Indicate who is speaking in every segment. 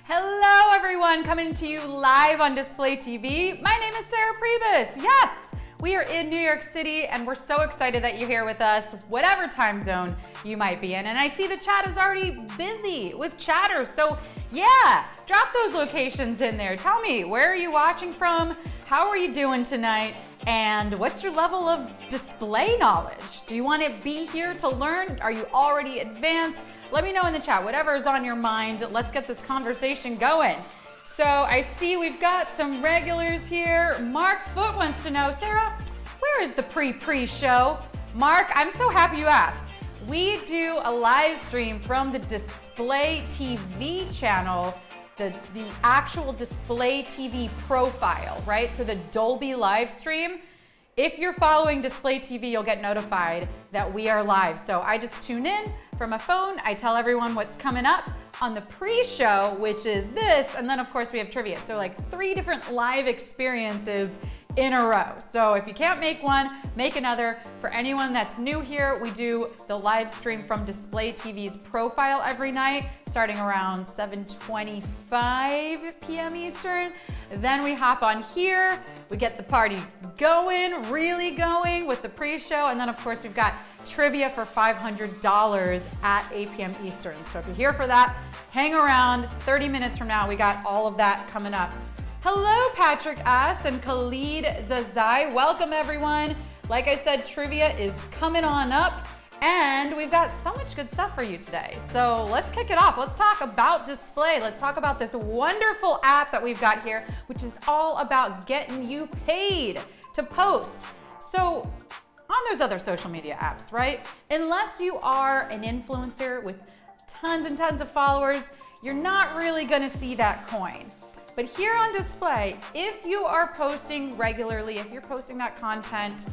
Speaker 1: Hello everyone, coming to you live on Display TV. My name is Sarah Pribis. Yes, we are in New York City and we're so excited that you're here with us, whatever time zone you might be in. And I see the chat is already busy with chatters, so yeah, drop those locations in there. Tell me, where are you watching from? How are you doing tonight? And what's your level of display knowledge? Do you want to be here to learn? Are you already advanced? Let me know in the chat, whatever is on your mind. Let's get this conversation going. So I see we've got some regulars here. Mark Foot wants to know, Sarah, where is the pre-show? Mark, I'm so happy you asked. We do a live stream from the Display TV channel, the actual Display TV profile, right? So the Dolby live stream. If you're following Display TV, you'll get notified that we are live. So I just tune in from my phone. I tell everyone what's coming up on the pre-show, which is this. And then of course we have trivia. So like 3 different live experiences in a row. So if you can't make one, make another. For anyone that's new here, we do the live stream from Display TV's profile every night, starting around 7:25 p.m. Eastern. Then we hop on here, we get the party going, really going with the pre-show. And then of course we've got trivia for $500 at 8 p.m. Eastern. So if you're here for that, hang around. 30 minutes from now, we got all of that coming up. Hello, Patrick S. and Khalid Zazai. Welcome, everyone. Like I said, trivia is coming on up, and we've got so much good stuff for you today. So let's kick it off. Let's talk about display. Let's talk about this wonderful app that we've got here, which is all about getting you paid to post. So on those other social media apps, right? Unless you are an influencer with tons and tons of followers, you're not really gonna see that coin. But here on Display, if you are posting regularly, if you're posting that content,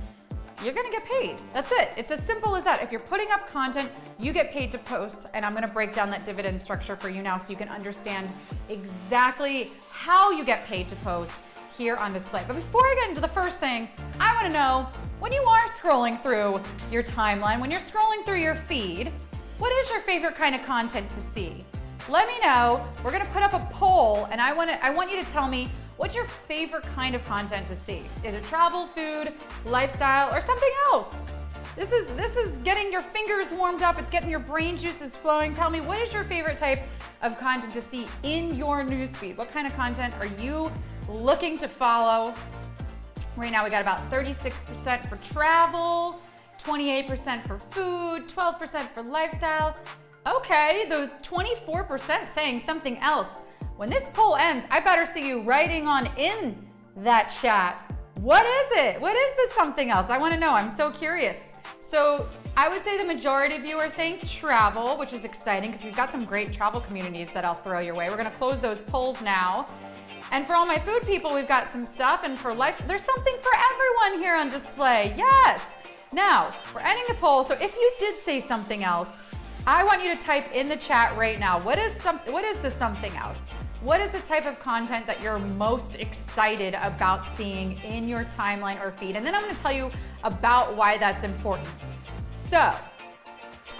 Speaker 1: you're gonna get paid. That's it. It's as simple as that. If you're putting up content, you get paid to post, and I'm gonna break down that dividend structure for you now so you can understand exactly how you get paid to post here on Display. But before I get into the first thing, I wanna know, when you are scrolling through your timeline, when you're scrolling through your feed, what is your favorite kind of content to see? Let me know. We're gonna put up a poll, and I want you to tell me what's your favorite kind of content to see. Is it travel, food, lifestyle, or something else? This is getting your fingers warmed up. It's getting your brain juices flowing. Tell me, what is your favorite type of content to see in your newsfeed? What kind of content are you looking to follow? Right now we got about 36% for travel, 28% for food, 12% for lifestyle. Okay, those 24% saying something else. When this poll ends, I better see you writing on in that chat. What is it? What is this something else? I want to know. I'm so curious. So I would say the majority of you are saying travel, which is exciting because we've got some great travel communities that I'll throw your way. We're going to close those polls now. And for all my food people, we've got some stuff. And for life, there's something for everyone here on Display. Yes. Now, we're ending the poll. So if you did say something else, I want you to type in the chat right now. What is the something else? What is the type of content that you're most excited about seeing in your timeline or feed? And then I'm gonna tell you about why that's important. So,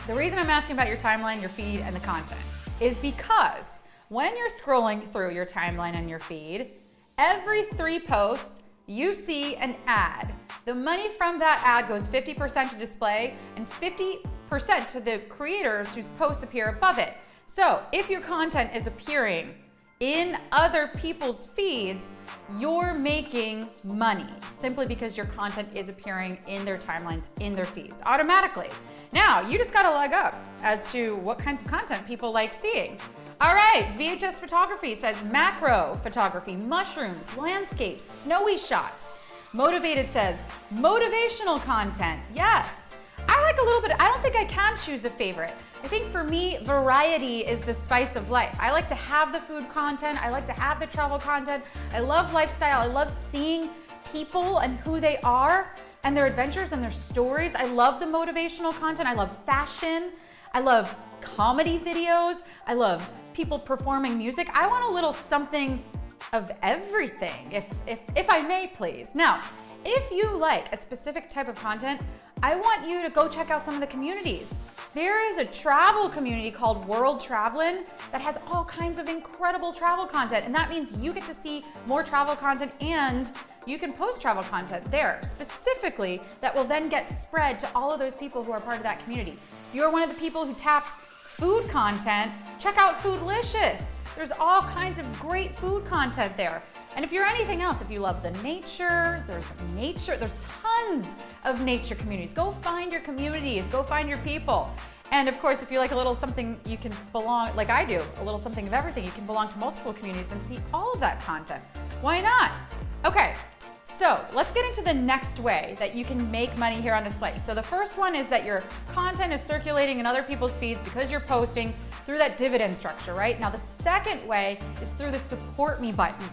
Speaker 1: the reason I'm asking about your timeline, your feed, and the content is because when you're scrolling through your timeline and your feed, every 3 posts, you see an ad. The money from that ad goes 50% to Display and 50% to the creators whose posts appear above it. So if your content is appearing in other people's feeds, you're making money simply because your content is appearing in their timelines, in their feeds automatically. Now, you just got a leg up as to what kinds of content people like seeing. All right, VHS Photography says macro photography, mushrooms, landscapes, snowy shots. Motivated says motivational content. Yes. I like a little bit, I don't think I can choose a favorite. I think for me, variety is the spice of life. I like to have the food content. I like to have the travel content. I love lifestyle. I love seeing people and who they are and their adventures and their stories. I love the motivational content. I love fashion. I love comedy videos. I love people performing music. I want a little something of everything, if I may, please. Now, if you like a specific type of content, I want you to go check out some of the communities. There is a travel community called World Travelin' that has all kinds of incredible travel content, and that means you get to see more travel content and you can post travel content there specifically that will then get spread to all of those people who are part of that community. If you're one of the people who tapped food content, check out Foodlicious. There's all kinds of great food content there. And if you're anything else, if you love the nature, there's tons of nature communities. Go find your communities, go find your people. And of course, if you like a little something, you can belong, like I do, a little something of everything, you can belong to multiple communities and see all of that content. Why not? Okay, so let's get into the next way that you can make money here on Display. So the first one is that your content is circulating in other people's feeds because you're posting through that dividend structure, right? Now the second way is through the Support Me button.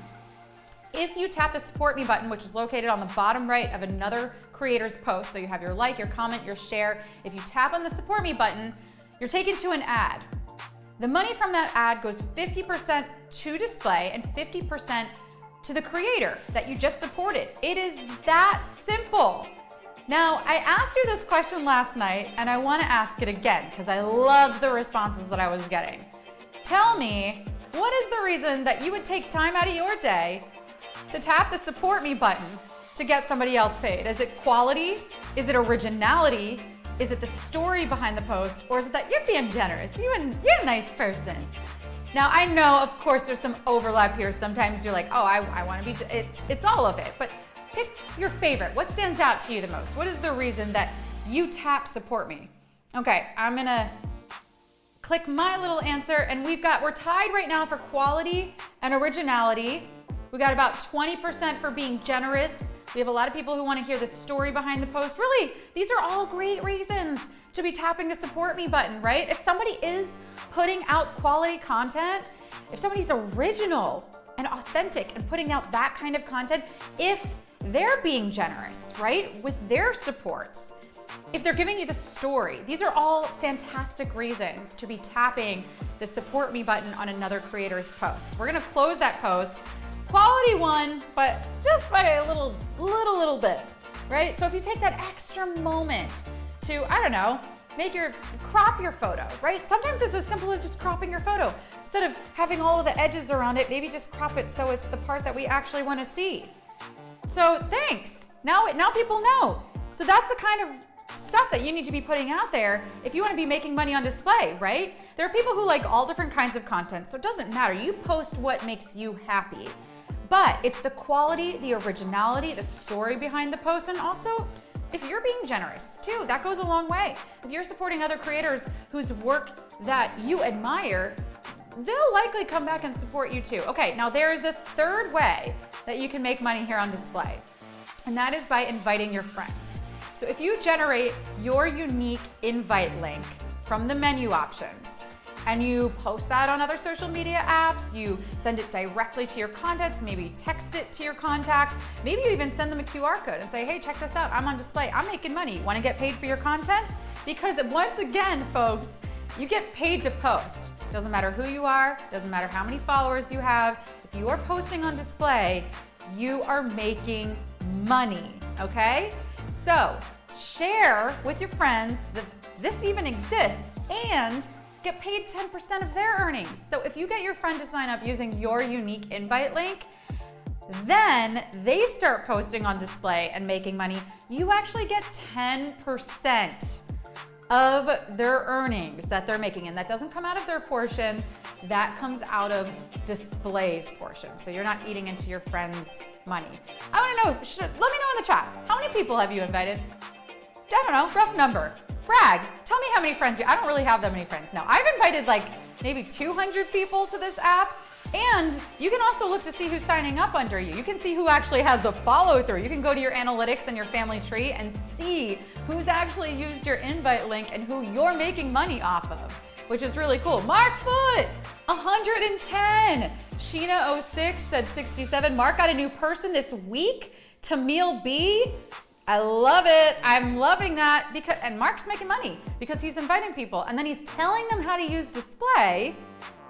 Speaker 1: If you tap the Support Me button, which is located on the bottom right of another creator's post, so you have your like, your comment, your share, if you tap on the Support Me button, you're taken to an ad. The money from that ad goes 50% to Display and 50% to the creator that you just supported. It is that simple. Now, I asked you this question last night, and I want to ask it again because I love the responses that I was getting. Tell me, what is the reason that you would take time out of your day to tap the Support Me button to get somebody else paid? Is it quality? Is it originality? Is it the story behind the post? Or is it that you're being generous? You're a nice person. Now, I know, of course, there's some overlap here. Sometimes you're like, oh, I want to be, it's all of it. But pick your favorite. What stands out to you the most? What is the reason that you tap Support Me? Okay, I'm going to click my little answer, and we're tied right now for quality and originality. We got about 20% for being generous. We have a lot of people who want to hear the story behind the post. Really, these are all great reasons to be tapping the Support Me button, right? If somebody is putting out quality content, if somebody's original and authentic and putting out that kind of content, if they're being generous, right, with their supports, if they're giving you the story, these are all fantastic reasons to be tapping the Support Me button on another creator's post. We're gonna close that post. Quality one, but just by a little bit, right? So if you take that extra moment to, I don't know, crop your photo, right? Sometimes it's as simple as just cropping your photo. Instead of having all of the edges around it, maybe just crop it so it's the part that we actually want to see. So thanks. Now people know. So that's the kind of stuff that you need to be putting out there if you want to be making money on Display, right? There are people who like all different kinds of content, so it doesn't matter. You post what makes you happy. But it's the quality, the originality, the story behind the post, and also if you're being generous too, that goes a long way. If you're supporting other creators whose work that you admire, they'll likely come back and support you too. Okay, now there's a third way that you can make money here on Display, and that is by inviting your friends. So if you generate your unique invite link from the menu options, and you post that on other social media apps, you send it directly to your contacts, maybe text it to your contacts, maybe you even send them a QR code and say, hey, check this out, I'm on Display, I'm making money. Want to get paid for your content? Because once again, folks, you get paid to post. Doesn't matter who you are, doesn't matter how many followers you have, if you are posting on Display, you are making money, okay? So share with your friends that this even exists and get paid 10% of their earnings. So if you get your friend to sign up using your unique invite link, then they start posting on Display and making money. You actually get 10% of their earnings that they're making, and that doesn't come out of their portion, that comes out of Display's portion. So you're not eating into your friend's money. I wanna know, let me know in the chat, how many people have you invited? I don't know, rough number. Brag, tell me how many friends I don't really have that many friends. No, I've invited like maybe 200 people to this app, and you can also look to see who's signing up under you. You can see who actually has the follow through. You can go to your analytics and your family tree and see who's actually used your invite link and who you're making money off of, which is really cool. Mark Foot, 110. Sheena06 said 67. Mark got a new person this week. Tamil B, I love it. I'm loving that and Mark's making money because he's inviting people and then he's telling them how to use Display,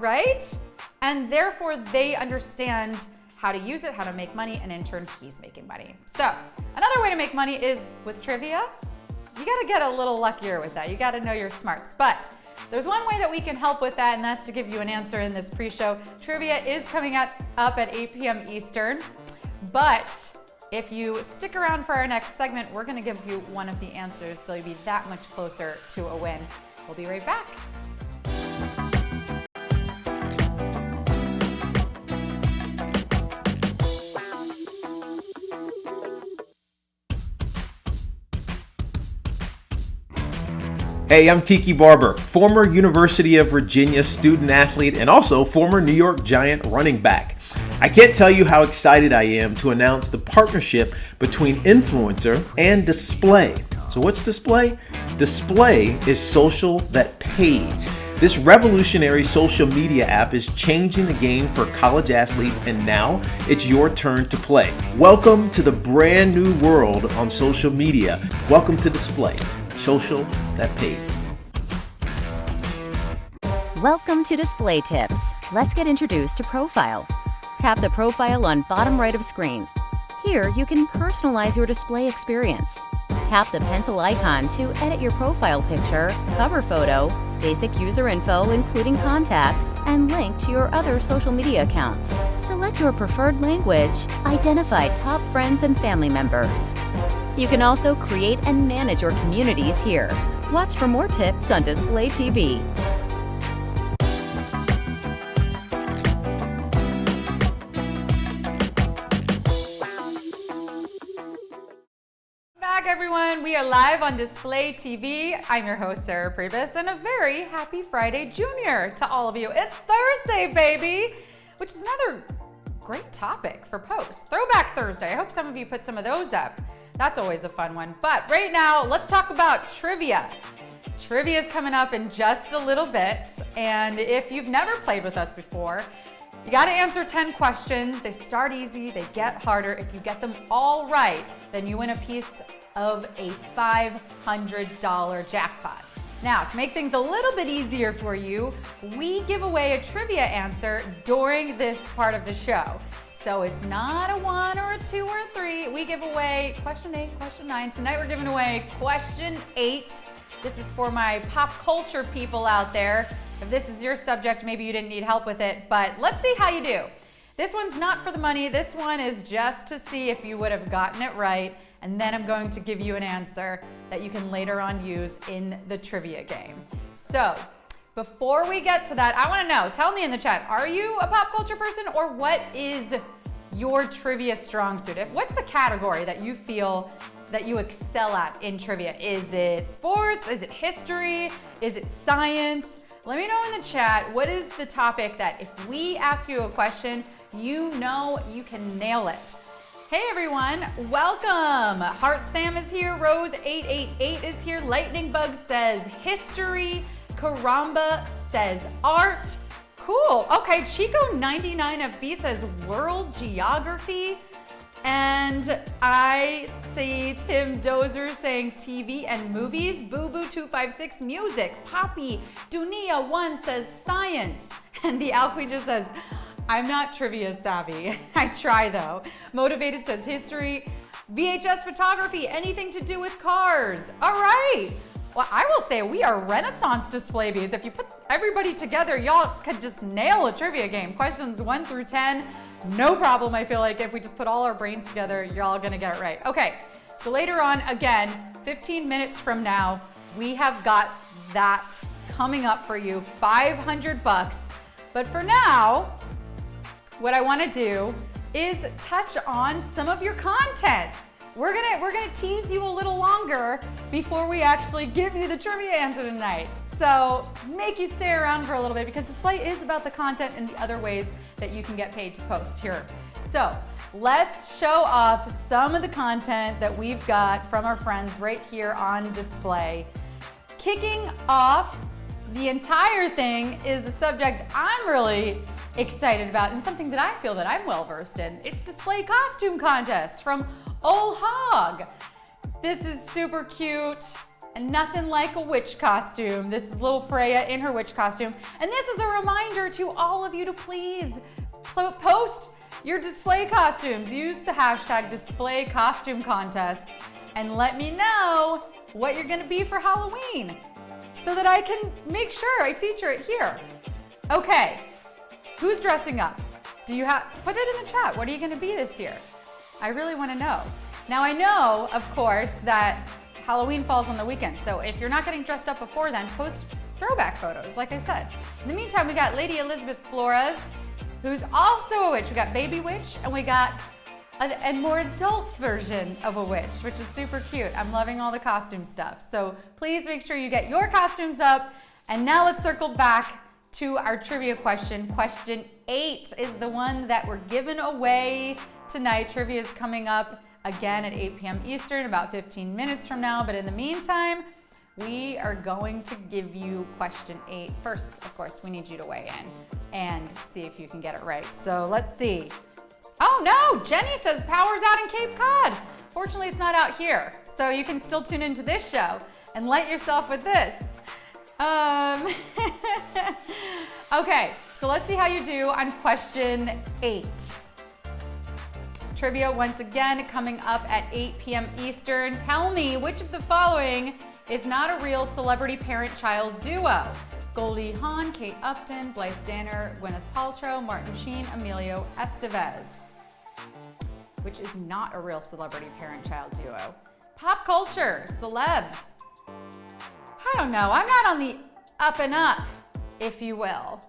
Speaker 1: right? And therefore they understand how to use it, how to make money, and in turn he's making money. So another way to make money is with trivia. You gotta get a little luckier with that. You gotta know your smarts. But there's one way that we can help with that, and that's to give you an answer in this pre-show. Trivia is coming up at 8 p.m. Eastern, but if you stick around for our next segment, we're gonna give you one of the answers, so you'll be that much closer to a win. We'll be right back.
Speaker 2: Hey, I'm Tiki Barber, former University of Virginia student athlete and also former New York Giant running back. I can't tell you how excited I am to announce the partnership between Influencer and Display. So what's Display? Display is social that pays. This revolutionary social media app is changing the game for college athletes, and now it's your turn to play. Welcome to the brand new world on social media. Welcome to Display. Social that pays.
Speaker 3: Welcome to Display Tips. Let's get introduced to Profile. Tap the profile on bottom right of screen. Here you can personalize your display experience. Tap the pencil icon to edit your profile picture, cover photo, basic user info including contact, and link to your other social media accounts. Select your preferred language. Identify top friends and family members. You can also create and manage your communities here. Watch for more tips on Display TV.
Speaker 1: Back, everyone. We are live on Display TV. I'm your host, Sarah Pribis, and a very happy Friday Junior to all of you. It's Thursday, baby, which is another great topic for posts. Throwback Thursday. I hope some of you put some of those up. That's always a fun one. But right now, let's talk about trivia. Trivia is coming up in just a little bit. And if you've never played with us before, you got to answer 10 questions. They start easy, they get harder. If you get them all right, then you win a piece of a $500 jackpot. Now, to make things a little bit easier for you, we give away a trivia answer during this part of the show. So it's not a 1 or a 2 or a 3. We give away question 8, question 9. Tonight we're giving away question 8. This is for my pop culture people out there. If this is your subject, maybe you didn't need help with it, but let's see how you do. This one's not for the money. This one is just to see if you would have gotten it right. And then I'm going to give you an answer that you can later on use in the trivia game. So before we get to that, I want to know, tell me in the chat, are you a pop culture person, or what is your trivia strong suit? What's the category that you feel that you excel at in trivia? Is it sports? Is it history? Is it science? Let me know in the chat, what is the topic that if we ask you a question, you know you can nail it. Hey everyone, welcome. Heart Sam is here, Rose 888 is here, Lightning Bug says history, Karamba says art. Cool. Okay, Chico 99FB says world geography. And I see Tim Dozer saying TV and movies. Boo Boo 256 music. Poppy Dunia 1 says science. And the Alqui just says, I'm not trivia savvy. I try though. Motivated says history. VHS photography, anything to do with cars. All right. Well, I will say we are Renaissance display bees. If you put everybody together, y'all could just nail a trivia game. Questions 1 through 10, no problem. I feel like if we just put all our brains together, you're all gonna get it right. Okay, so later on, again, 15 minutes from now, we have got that coming up for you, $500. But for now, what I wanna do is touch on some of your content. We're gonna tease you a little longer before we actually give you the trivia answer tonight. So make you stay around for a little bit, because Display is about the content and the other ways that you can get paid to post here. So let's show off some of the content that we've got from our friends right here on Display. Kicking off the entire thing is a subject I'm really excited about and something that I feel that I'm well versed in. It's Display Costume Contest from Ol Hog. This is super cute and nothing like a witch costume. This is little Freya in her witch costume. And this is a reminder to all of you to please post your display costumes. Use the hashtag Display Costume Contest and let me know what you're gonna be for Halloween so that I can make sure I feature it here. Okay, who's dressing up? Put it in the chat. What are you gonna be this year? I really wanna know. Now I know, of course, that Halloween falls on the weekend, so if you're not getting dressed up before then, post throwback photos, like I said. In the meantime, we got Lady Elizabeth Flores, who's also a witch. We got Baby Witch, and we got a more adult version of a witch, which is super cute. I'm loving all the costume stuff. So please make sure you get your costumes up. And now let's circle back to our trivia question. Question 8 is the one that we're giving away tonight. Trivia is coming up again at 8 p.m. Eastern, about 15 minutes from now. But in the meantime, we are going to give you question 8. First, of course, we need you to weigh in and see if you can get it right. So let's see. Oh no, Jenny says power's out in Cape Cod. Fortunately, it's not out here. So you can still tune into this show and light yourself with this. Okay, so let's see how you do on question 8. Trivia once again coming up at 8 p.m. Eastern. Tell me which of the following is not a real celebrity parent-child duo? Goldie Hawn, Kate Upton, Blythe Danner, Gwyneth Paltrow, Martin Sheen, Emilio Estevez. Which is not a real celebrity parent-child duo? Pop culture, celebs. I don't know, I'm not on the up and up, if you will,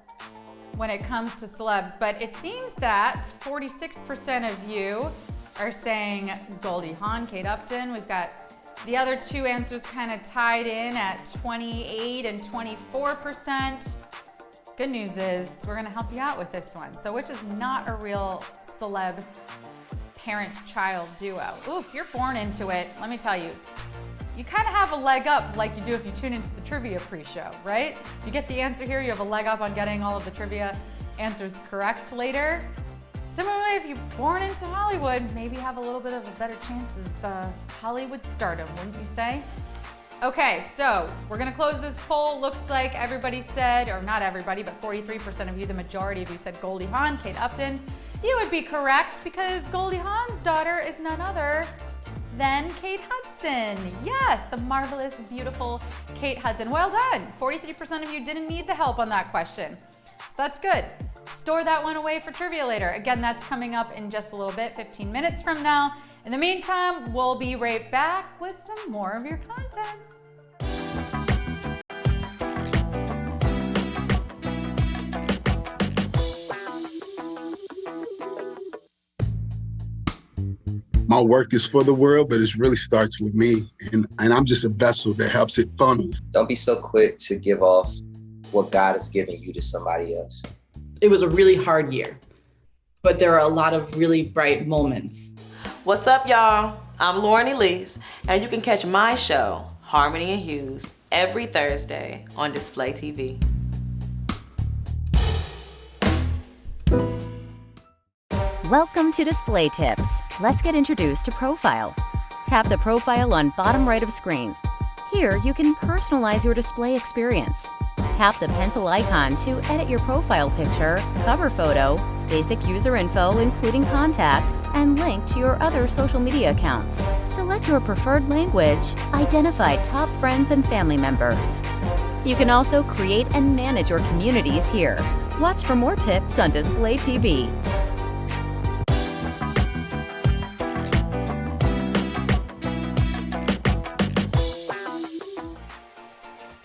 Speaker 1: when it comes to celebs, but it seems that 46% of you are saying Goldie Hawn, Kate Upton. We've got the other two answers kind of tied in at 28 and 24%. Good news is we're gonna help you out with this one. So which is not a real celeb parent-child duo? Ooh, if you're born into it, let me tell you, you kind of have a leg up like you do if you tune into the trivia pre-show, right? You get the answer here, you have a leg up on getting all of the trivia answers correct later. Similarly, if you're born into Hollywood, maybe you have a little bit of a better chance of Hollywood stardom, wouldn't you say? Okay, so we're gonna close this poll. Looks like everybody said, or not everybody, but 43% of you, the majority of you said Goldie Hawn, Kate Upton. You would be correct because Goldie Hawn's daughter is none other than Kate Hudson. Yes, the marvelous, beautiful Kate Hudson. Well done. 43% of you didn't need the help on that question. So that's good. Store that one away for trivia later. Again, that's coming up in just a little bit, 15 minutes from now. In the meantime, we'll be right back with some more of your content.
Speaker 4: My work is for the world, but it really starts with me. And I'm just a vessel that helps it funnel.
Speaker 5: Don't be so quick to give off what God has given you to somebody else.
Speaker 6: It was a really hard year, but there are a lot of really bright moments.
Speaker 7: What's up, y'all? I'm Lauren Elise, and you can catch my show, Harmony and Hughes, every Thursday on Display TV.
Speaker 3: Welcome to Display Tips. Let's get introduced to Profile. Tap the profile on bottom right of screen. Here, you can personalize your display experience. Tap the pencil icon to edit your profile picture, cover photo, basic user info including contact, and link to your other social media accounts. Select your preferred language, identify top friends and family members. You can also create and manage your communities here. Watch for more tips on Display TV.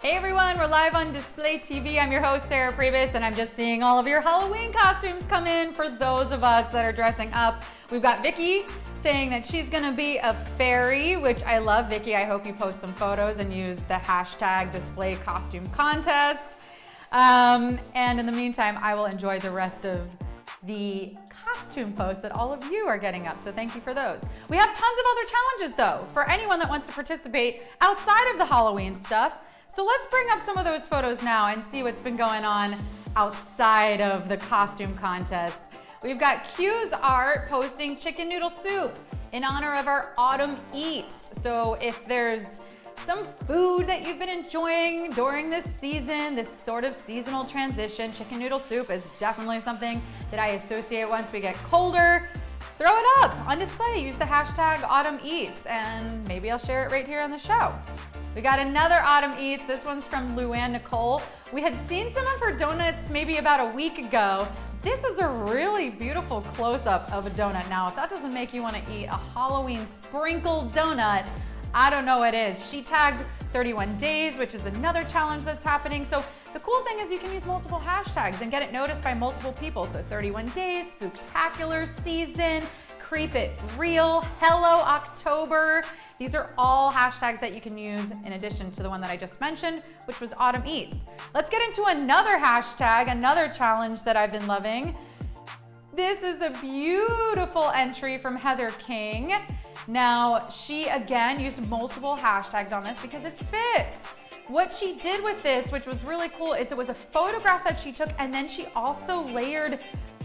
Speaker 1: Hey everyone, we're live on Display TV. I'm your host, Sarah Pribis, and I'm just seeing all of your Halloween costumes come in for those of us that are dressing up. We've got Vicky saying that she's gonna be a fairy, which I love. Vicky, I hope you post some photos and use the hashtag Display Costume Contest. And in the meantime, I will enjoy the rest of the costume posts that all of you are getting up, so thank you for those. We have tons of other challenges though, for anyone that wants to participate outside of the Halloween stuff. So let's bring up some of those photos now and see what's been going on outside of the costume contest. We've got Q's Art posting chicken noodle soup in honor of our autumn eats. So if there's some food that you've been enjoying during this season, this sort of seasonal transition, chicken noodle soup is definitely something that I associate once we get colder. throw it up on display. Use the hashtag Autumn Eats, and maybe I'll share it right here on the show. We got another Autumn Eats. This one's from Luann Nicole. We had seen some of her donuts maybe about a week ago. This is a really beautiful close-up of a donut. Now, if that doesn't make you want to eat a Halloween sprinkled donut, I don't know what is. She tagged 31 days, which is another challenge that's happening. So the cool thing is you can use multiple hashtags and get it noticed by multiple people. So 31 days, Spooktacular season, Creep It Real, Hello October. These are all hashtags that you can use in addition to the one that I just mentioned, which was Autumn Eats. Let's get into another hashtag, another challenge that I've been loving. This is a beautiful entry from Heather King. Now, she again used multiple hashtags on this because it fits. What she did with this, which was really cool, is it was a photograph that she took and then she also layered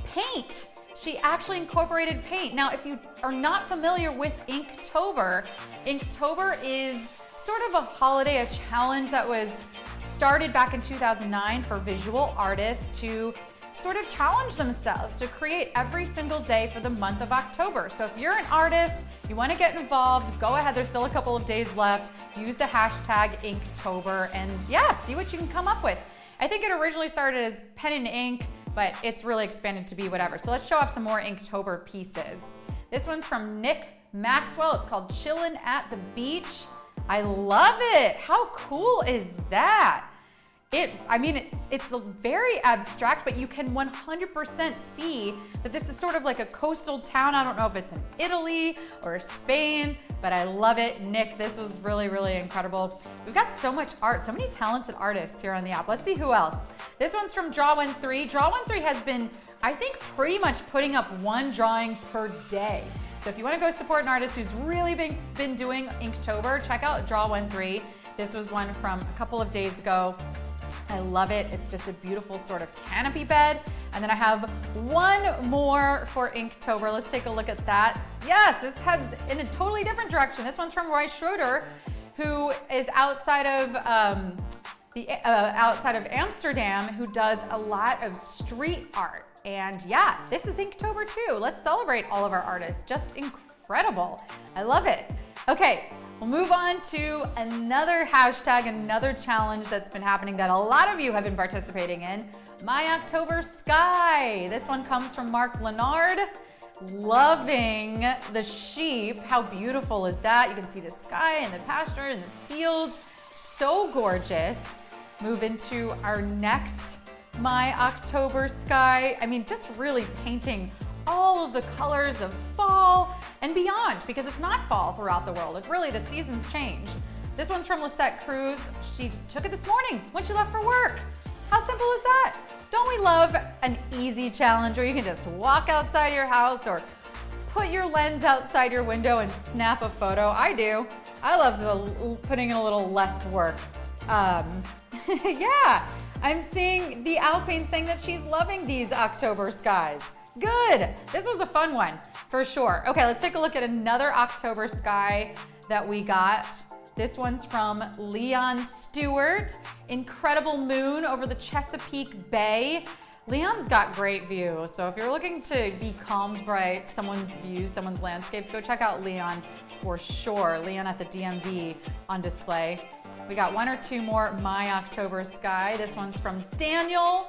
Speaker 1: paint. She actually incorporated paint. Now, if you are not familiar with Inktober, Inktober is sort of a holiday, a challenge that was started back in 2009 for visual artists to sort of challenge themselves to create every single day for the month of October. So if you're an artist, you want to get involved, go ahead. There's still a couple of days left. Use the hashtag Inktober and yeah, see what you can come up with. I think it originally started as pen and ink, but it's really expanded to be whatever. So let's show off some more Inktober pieces. This one's from Nick Maxwell. It's called Chillin' at the Beach. I love it. How cool is that? It's very abstract, but you can 100% see that this is sort of like a coastal town. I don't know if it's in Italy or Spain, but I love it. Nick, this was really, really incredible. We've got so much art, so many talented artists here on the app. Let's see who else. This one's from Draw13. Draw13 has been, I think, pretty much putting up one drawing per day. So if you want to go support an artist who's really been doing Inktober, check out Draw13. This was one from a couple of days ago. I love it. It's just a beautiful sort of canopy bed. And then I have one more for Inktober. Let's take a look at that. Yes, this heads in a totally different direction. This one's from Roy Schroeder, who is outside of Amsterdam, who does a lot of street art. And yeah, this is Inktober too. Let's celebrate all of our artists. Just incredible. I love it. Okay, we'll move on to another hashtag, another challenge that's been happening that a lot of you have been participating in, My October Sky. This one comes from Mark Leonard. Loving the sheep. How beautiful is that? You can see the sky and the pasture and the fields. So gorgeous. Move into our next My October Sky. I mean, just really painting all of the colors of fall and beyond, because it's not fall throughout the world. Really, the seasons change. This one's from Lisette Cruz. She just took it this morning when she left for work. How simple is that? Don't we love an easy challenge where you can just walk outside your house or put your lens outside your window and snap a photo? I do. I love putting in a little less work. Yeah, I'm seeing the Owl Queen saying that she's loving these October skies. Good. This was a fun one for sure. Okay, let's take a look at another October sky that we got. This one's from Leon Stewart. Incredible moon over the Chesapeake Bay. Leon's got great view, so if you're looking to be calmed by someone's views, someone's landscapes, go check out Leon for sure. Leon at the DMV on display. We got one or two more My October Sky. This one's from Daniel.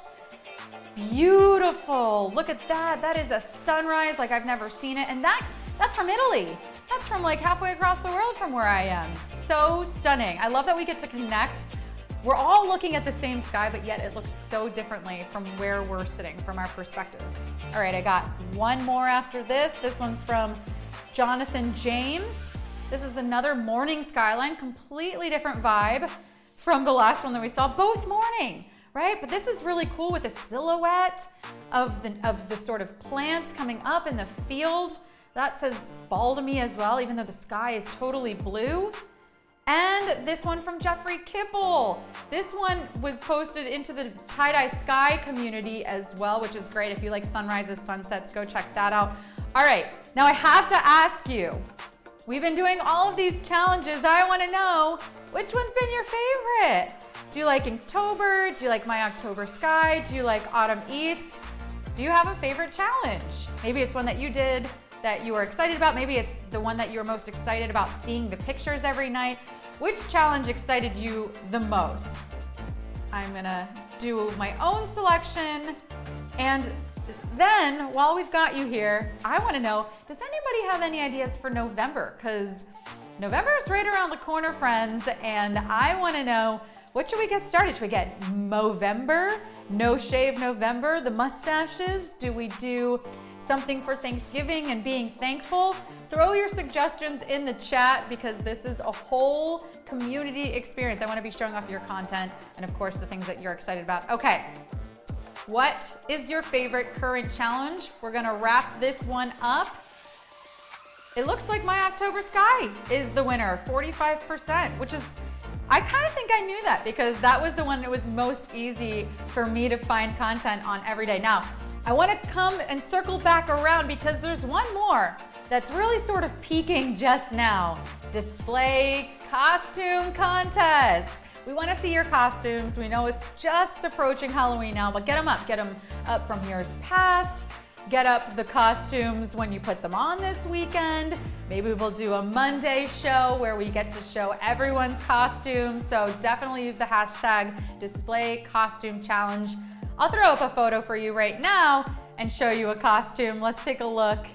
Speaker 1: Beautiful. Look at that. That is a sunrise like I've never seen it. And that's from Italy. That's from like halfway across the world from where I am. So stunning. I love that we get to connect. We're all looking at the same sky, but yet it looks so differently from where we're sitting, from our perspective. All right, I got one more after this. This one's from Jonathan James. This is another morning skyline, completely different vibe from the last one that we saw, both morning, right? But this is really cool with the silhouette of the sort of plants coming up in the field. That says fall to me as well, even though the sky is totally blue. And this one from Jeffrey Kipple. This one was posted into the Tie-Dye Sky community as well, which is great. If you like sunrises, sunsets, go check that out. All right, now I have to ask you, we've been doing all of these challenges. I want to know, which one's been your favorite? Do you like Inktober? Do you like My October Sky? Do you like Autumn Eats? Do you have a favorite challenge? Maybe it's one that you did that you are excited about. Maybe it's the one that you're most excited about seeing the pictures every night. Which challenge excited you the most? I'm gonna do my own selection. And then, while we've got you here, I wanna know, does anybody have any ideas for November? Because November is right around the corner, friends, and I wanna know, what should we get started? Should we get Movember? No shave November, the mustaches? Do we do something for Thanksgiving and being thankful? Throw your suggestions in the chat because this is a whole community experience. I want to be showing off your content and of course the things that you're excited about. Okay, what is your favorite current challenge? We're gonna wrap this one up. It looks like My October Sky is the winner, 45%, which is, I kind of think I knew that because that was the one that was most easy for me to find content on every day. Now, I want to come and circle back around because there's one more that's really sort of peaking just now. Display costume contest. We want to see your costumes. We know it's just approaching Halloween now, but get them up. Get them up from years past. Get up the costumes when you put them on this weekend. Maybe we'll do a Monday show where we get to show everyone's costumes. So definitely use the hashtag display costume challenge. I'll throw up a photo for you right now and show you a costume. Let's take a look.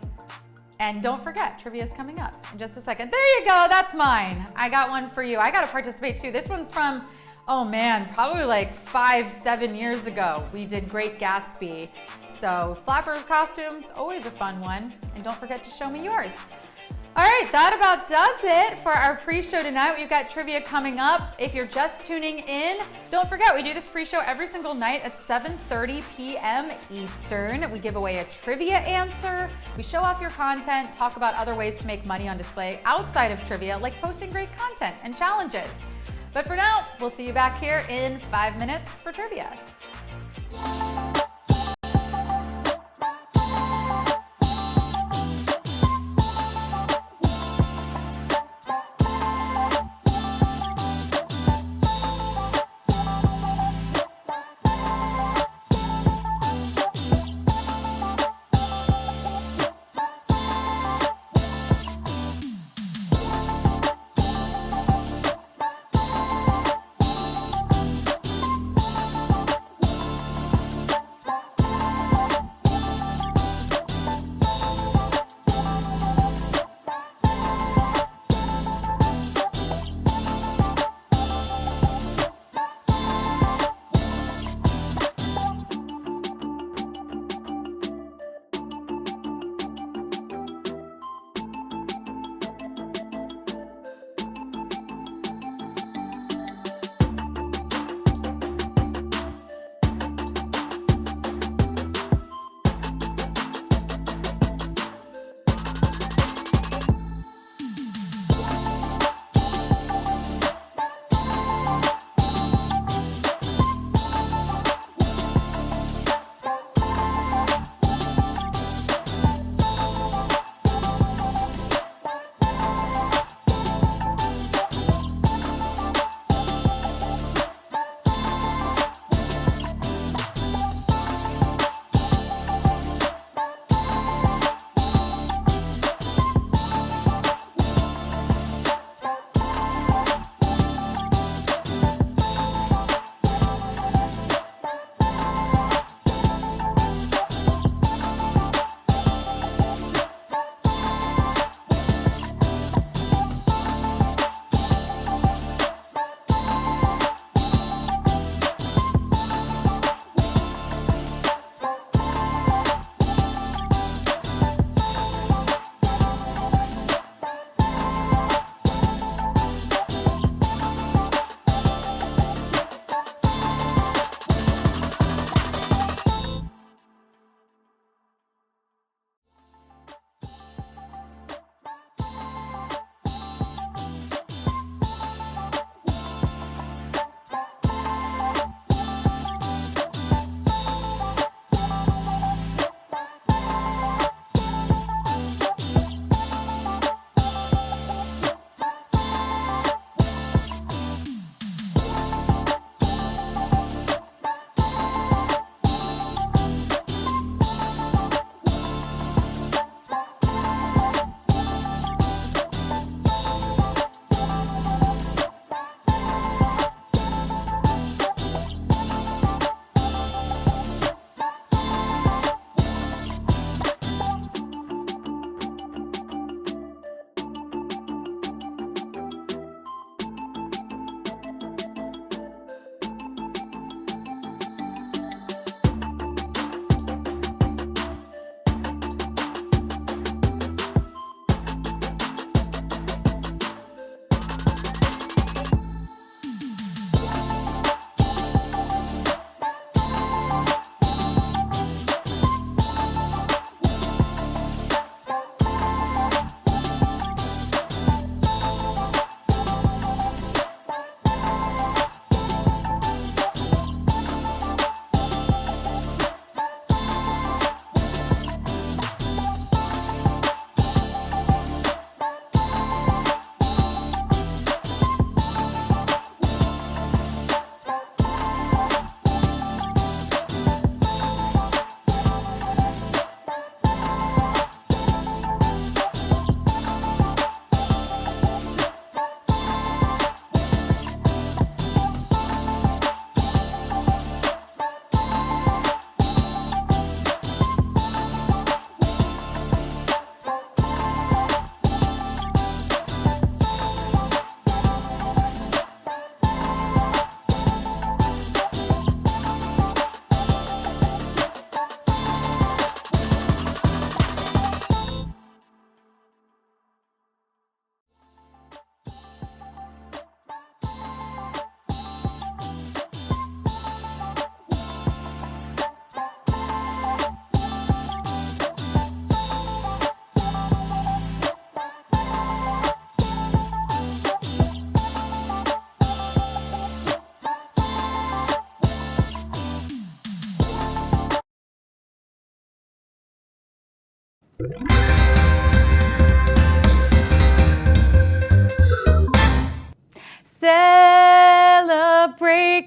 Speaker 1: And don't forget, trivia is coming up in just a second. There you go, that's mine. I got one for you. I got to participate too. This one's from, oh man, probably like 5-7 years ago. We did Great Gatsby. So flapper costumes, always a fun one. And don't forget to show me yours. All right, that about does it for our pre-show tonight. We've got trivia coming up. If you're just tuning in, don't forget, we do this pre-show every single night at 7:30 p.m. Eastern. We give away a trivia answer. We show off your content, talk about other ways to make money on display outside of trivia, like posting great content and challenges. But for now, we'll see you back here in 5 minutes for trivia. Celebrate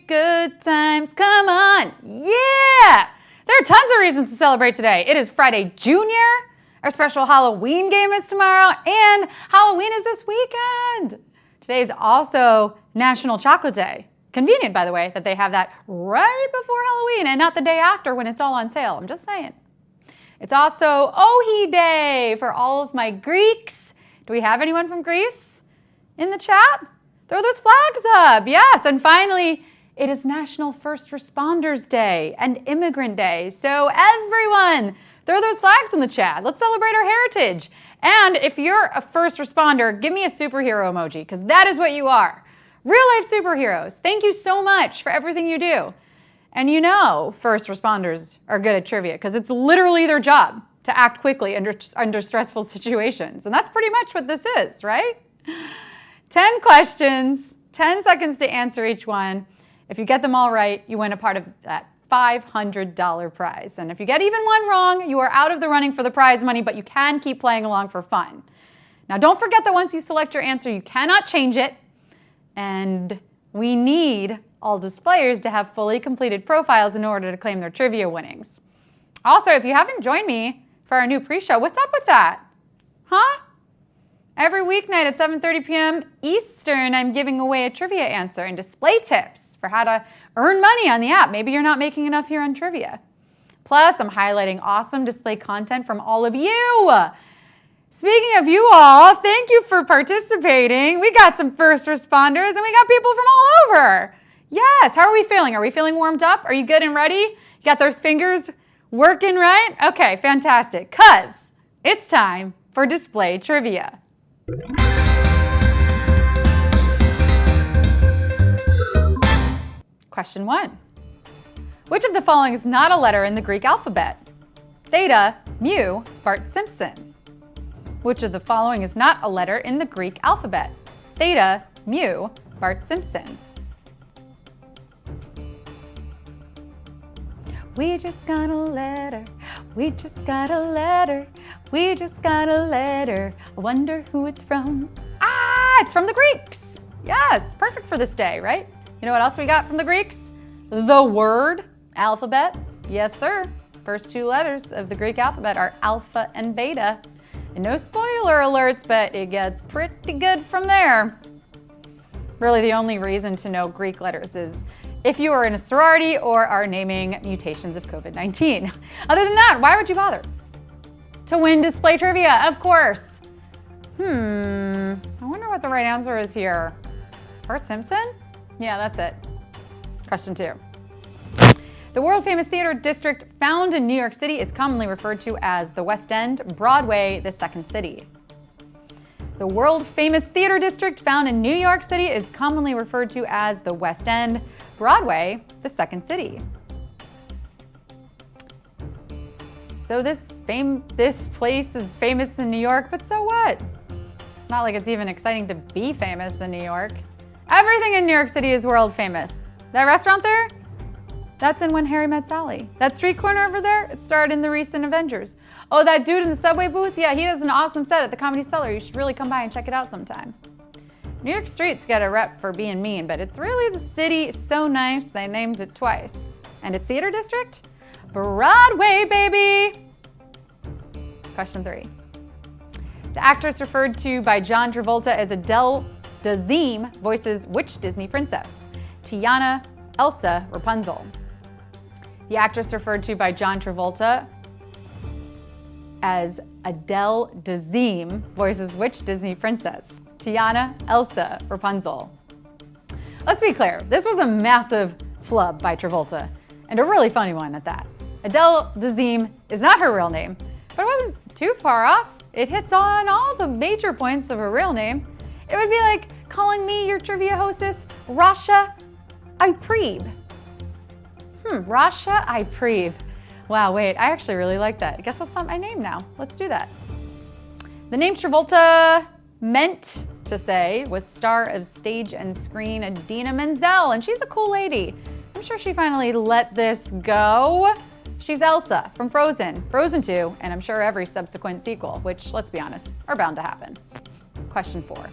Speaker 1: good times. Come on. Yeah! There are tons of reasons to celebrate today. It is Friday Junior. Our special Halloween game is tomorrow, and Halloween is this weekend. Today is also National Chocolate Day. Convenient, by the way, that they have that right before Halloween and not the day after when it's all on sale. I'm just saying. It's also Ohi Day for all of my Greeks. Do we have anyone from Greece in the chat? Throw those flags up. Yes. And finally, it is National First Responders Day and Immigrant Day. So everyone, throw those flags in the chat. Let's celebrate our heritage. And if you're a first responder, give me a superhero emoji, because that is what you are. Real life superheroes. Thank you so much for everything you do. And you know first responders are good at trivia because it's literally their job to act quickly under stressful situations. And that's pretty much what this is, right? 10 questions, 10 seconds to answer each one. If you get them all right, you win a part of that $500 prize. And if you get even one wrong, you are out of the running for the prize money, but you can keep playing along for fun. Now, don't forget that once you select your answer, you cannot change it. And we need all displayers to have fully completed profiles in order to claim their trivia winnings. Also, if you haven't joined me for our new pre-show, what's up with that? Huh? Every weeknight at 7:30 p.m. Eastern, I'm giving away a trivia answer and display tips for how to earn money on the app. Maybe you're not making enough here on trivia. Plus, I'm highlighting awesome display content from all of you. Speaking of you all, thank you for participating. We got some first responders and we got people from all over. Yes, how are we feeling? Are we feeling warmed up? Are you good and ready? You got those fingers working right? Okay, fantastic, because it's time for display trivia. Question 1. Which of the following is not a letter in the Greek alphabet? Theta, mu, Bart Simpson. Which of the following is not a letter in the Greek alphabet? Theta, mu, Bart Simpson. We just got a letter, we just got a letter, we just got a letter. I wonder who it's from. It's from the Greeks. Yes, perfect for this day, right? You know what else we got from the Greeks? The word alphabet. Yes, sir. First 2 letters of the Greek alphabet are alpha and beta. And no spoiler alerts, but it gets pretty good from there. Really, the only reason to know Greek letters is if you are in a sorority or are naming mutations of COVID-19. Other than that, why would you bother? To win display trivia, of course. I wonder what the right answer is here. Bart Simpson? Yeah, that's it. Question 2. The world-famous theater district found in New York City is commonly referred to as the West End, Broadway, the Second City. The world-famous theater district found in New York City is commonly referred to as the West End, Broadway, the Second City. So this place is famous in New York, but so what? It's not like it's even exciting to be famous in New York. Everything in New York City is world famous. That restaurant there? That's in When Harry Met Sally. That street corner over there, it starred in the recent Avengers. Oh, that dude in the subway booth? Yeah, he does an awesome set at the Comedy Cellar. You should really come by and check it out sometime. New York streets get a rep for being mean, but it's really the city so nice they named it twice. And its theater district? Broadway, baby! Question 3. The actress referred to by John Travolta as Adele Dazeem voices which Disney princess? Tiana, Elsa, Rapunzel. The actress referred to by John Travolta as Adele Dazeem voices which Disney princess? Tiana, Elsa, Rapunzel. Let's be clear, this was a massive flub by Travolta, and a really funny one at that. Adele Dazeem is not her real name, but it wasn't too far off. It hits on all the major points of her real name. It would be like calling me, your trivia hostess, Rasha Ipreeb. Rasha Ipreeb. Wow, wait, I actually really like that. I guess that's not my name now. Let's do that. The name Travolta meant to say was star of stage and screen Idina Menzel, and she's a cool lady. I'm sure she finally let this go. She's Elsa from Frozen, Frozen 2, and I'm sure every subsequent sequel, which, let's be honest, are bound to happen. Question 4.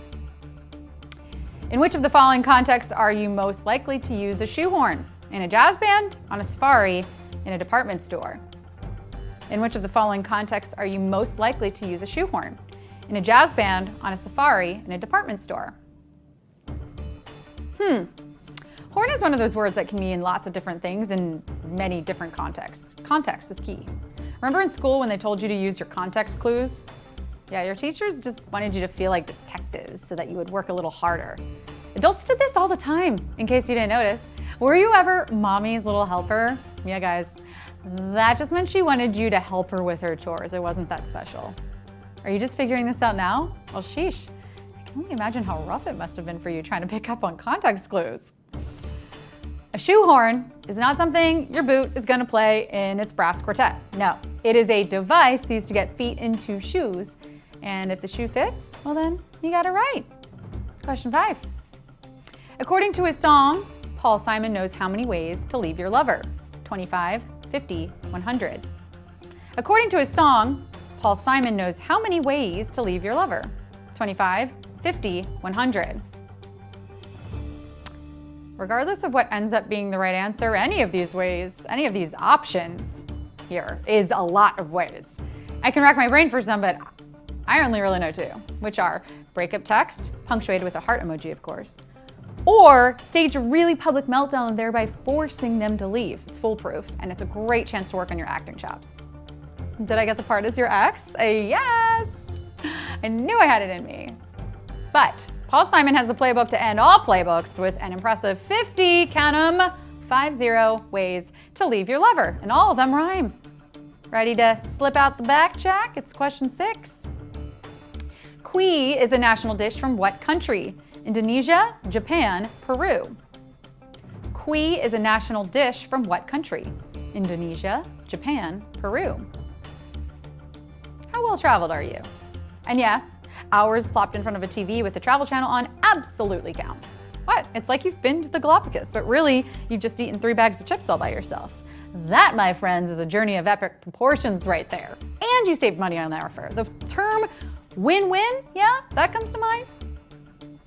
Speaker 1: In which of the following contexts are you most likely to use a shoehorn? In a jazz band, on a safari, in a department store? In which of the following contexts are you most likely to use a shoehorn? In a jazz band, on a safari, in a department store? Horn is one of those words that can mean lots of different things in many different contexts. Context is key. Remember in school when they told you to use your context clues? Yeah, your teachers just wanted you to feel like detectives so that you would work a little harder. Adults did this all the time, in case you didn't notice. Were you ever mommy's little helper? Yeah, guys, that just meant she wanted you to help her with her chores. It wasn't that special. Are you just figuring this out now? Well, sheesh. I can only imagine how rough it must have been for you trying to pick up on context clues. A shoehorn is not something your boot is going to play in its brass quartet. No, it is a device used to get feet into shoes. And if the shoe fits, well then, you got it right. Question 5. According to his song, Paul Simon knows how many ways to leave your lover? 25, 50, 100. According to his song, Paul Simon knows how many ways to leave your lover? 25, 50, 100. Regardless of what ends up being the right answer, any of these ways, any of these options here is a lot of ways. I can rack my brain for some, but I only really know 2, which are breakup text, punctuated with a heart emoji, of course, or stage a really public meltdown, thereby forcing them to leave. It's foolproof, and it's a great chance to work on your acting chops. Did I get the part as your ex? Yes! I knew I had it in me. But Paul Simon has the playbook to end all playbooks with an impressive 50, count 'em, 50 ways to leave your lover, and all of them rhyme. Ready to slip out the back, Jack? It's question 6. Kui is a national dish from what country? Indonesia, Japan, Peru. Kui is a national dish from what country? Indonesia, Japan, Peru. How well traveled are you? And yes, hours plopped in front of a TV with the Travel Channel on absolutely counts. What? It's like you've been to the Galapagos, but really, you've just eaten 3 bags of chips all by yourself. That, my friends, is a journey of epic proportions right there. And you saved money on that airfare. The term win-win, yeah, that comes to mind.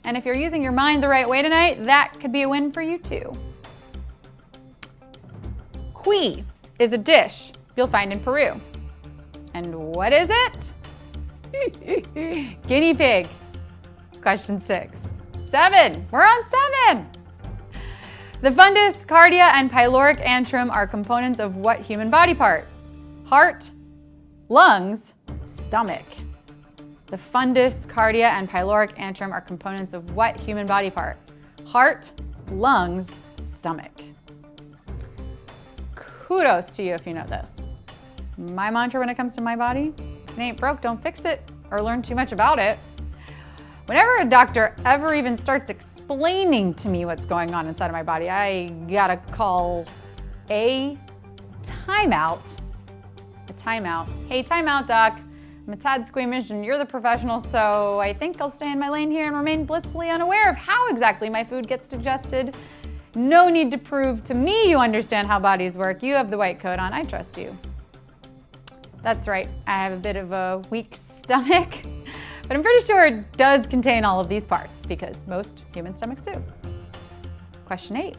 Speaker 1: And if you're using your mind the right way tonight, that could be a win for you too. Kui is a dish you'll find in Peru. And what is it? Guinea pig. Question 6. 7. We're on 7. The fundus, cardia, and pyloric antrum are components of what human body part? Heart, lungs, stomach. The fundus, cardia, and pyloric antrum are components of what human body part? Heart, lungs, stomach. Kudos to you if you know this. My mantra when it comes to my body, if it ain't broke, don't fix it or learn too much about it. Whenever a doctor ever even starts explaining to me what's going on inside of my body, I gotta call a timeout. A timeout. Hey, timeout, doc. I'm a tad squeamish and you're the professional, so I think I'll stay in my lane here and remain blissfully unaware of how exactly my food gets digested. No need to prove to me you understand how bodies work. You have the white coat on. I trust you. That's right. I have a bit of a weak stomach, but I'm pretty sure it does contain all of these parts because most human stomachs do. Question 8.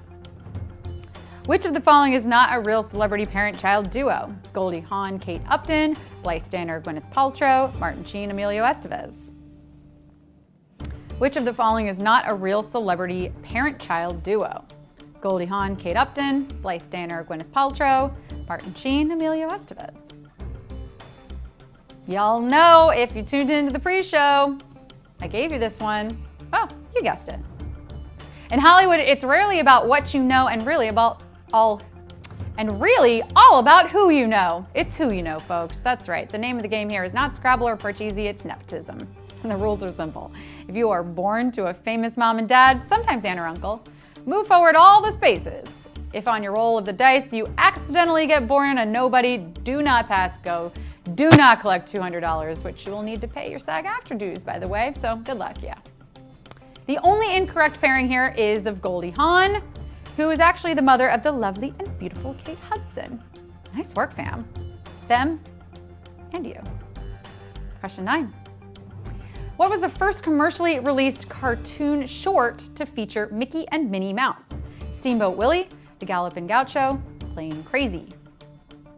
Speaker 1: Which of the following is not a real celebrity parent-child duo? Goldie Hawn, Kate Upton, Blythe Danner, Gwyneth Paltrow, Martin Sheen, Emilio Estevez. Which of the following is not a real celebrity parent-child duo? Goldie Hawn, Kate Upton, Blythe Danner, Gwyneth Paltrow, Martin Sheen, Emilio Estevez. Y'all know if you tuned into the pre-show, I gave you this one. Oh, you guessed it. In Hollywood, it's rarely about what you know and really all about who you know. It's who you know, folks. That's right. The name of the game here is not Scrabble or Parcheesi, it's nepotism. And the rules are simple. If you are born to a famous mom and dad, sometimes aunt or uncle, move forward all the spaces. If on your roll of the dice you accidentally get born a nobody, do not pass go. Do not collect $200, which you will need to pay your SAG-AFTRA dues, by the way, so good luck, yeah. The only incorrect pairing here is of Goldie Hawn, who is actually the mother of the lovely and beautiful Kate Hudson. Nice work, fam. Them and you. Question 9. What was the first commercially released cartoon short to feature Mickey and Minnie Mouse? Steamboat Willie, The Galloping Gaucho, Plain Crazy.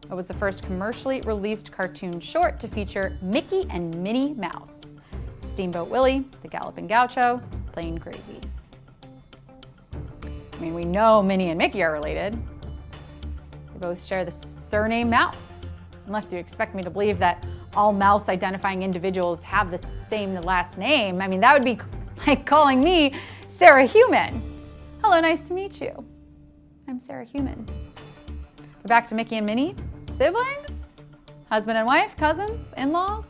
Speaker 1: What was the first commercially released cartoon short to feature Mickey and Minnie Mouse? Steamboat Willie, The Galloping Gaucho, Plain Crazy. I mean, we know Minnie and Mickey are related. They both share the surname Mouse. Unless you expect me to believe that all mouse identifying individuals have the same last name. I mean, that would be like calling me Sarah Human. Hello, nice to meet you. I'm Sarah Human. We're back to Mickey and Minnie. Siblings? Husband and wife? Cousins? In-laws?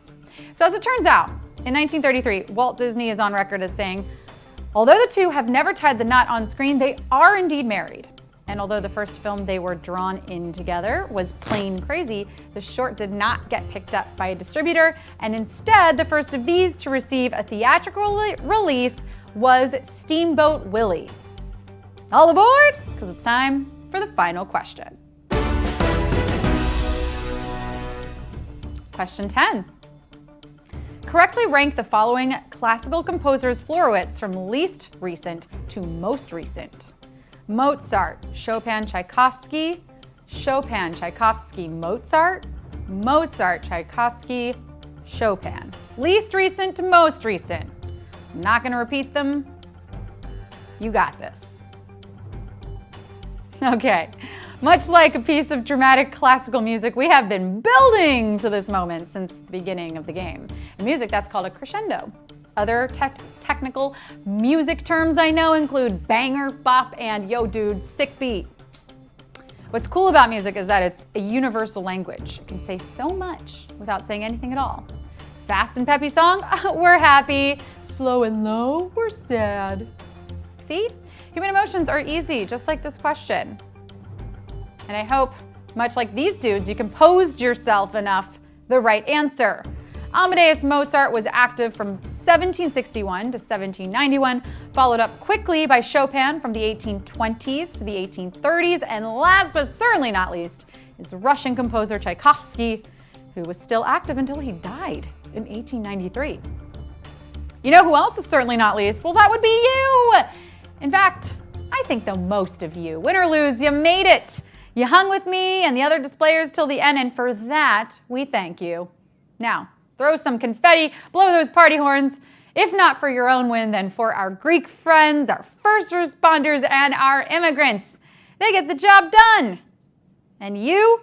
Speaker 1: So as it turns out, in 1933, Walt Disney is on record as saying, although the two have never tied the knot on screen, they are indeed married. And although the first film they were drawn in together was Plain Crazy, the short did not get picked up by a distributor, and instead the first of these to receive a theatrical release was Steamboat Willie. All aboard, because it's time for the final question. Question 10. Correctly rank the following classical composers' Florowitz from least recent to most recent. Mozart, Chopin, Tchaikovsky, Chopin, Tchaikovsky, Mozart, Mozart, Tchaikovsky, Chopin. Least recent to most recent. I'm not going to repeat them. You got this. Okay, much like a piece of dramatic classical music, we have been building to this moment since the beginning of the game. In music, that's called a crescendo. Other technical music terms I know include banger, bop, and yo dude, sick beat. What's cool about music is that it's a universal language. It can say so much without saying anything at all. Fast and peppy song, we're happy. Slow and low, we're sad. See? Human emotions are easy, just like this question. And I hope, much like these dudes, you composed yourself enough the right answer. Amadeus Mozart was active from 1761 to 1791, followed up quickly by Chopin from the 1820s to the 1830s, and last but certainly not least is Russian composer Tchaikovsky, who was still active until he died in 1893. You know who else is certainly not least? Well, that would be you! In fact, I think the most of you. Win or lose, you made it! You hung with me and the other displayers till the end, and for that, we thank you. Now, throw some confetti, blow those party horns. If not for your own win, then for our Greek friends, our first responders, and our immigrants. They get the job done. And you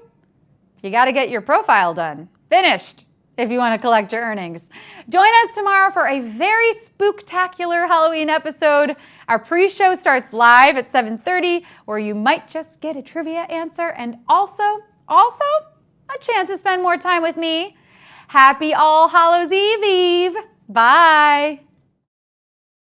Speaker 1: gotta get your profile done. Finished, if you want to collect your earnings. Join us tomorrow for a very spooktacular Halloween episode. Our pre-show starts live at 7:30, where you might just get a trivia answer and also a chance to spend more time with me. Happy All Hallows Eve. Bye.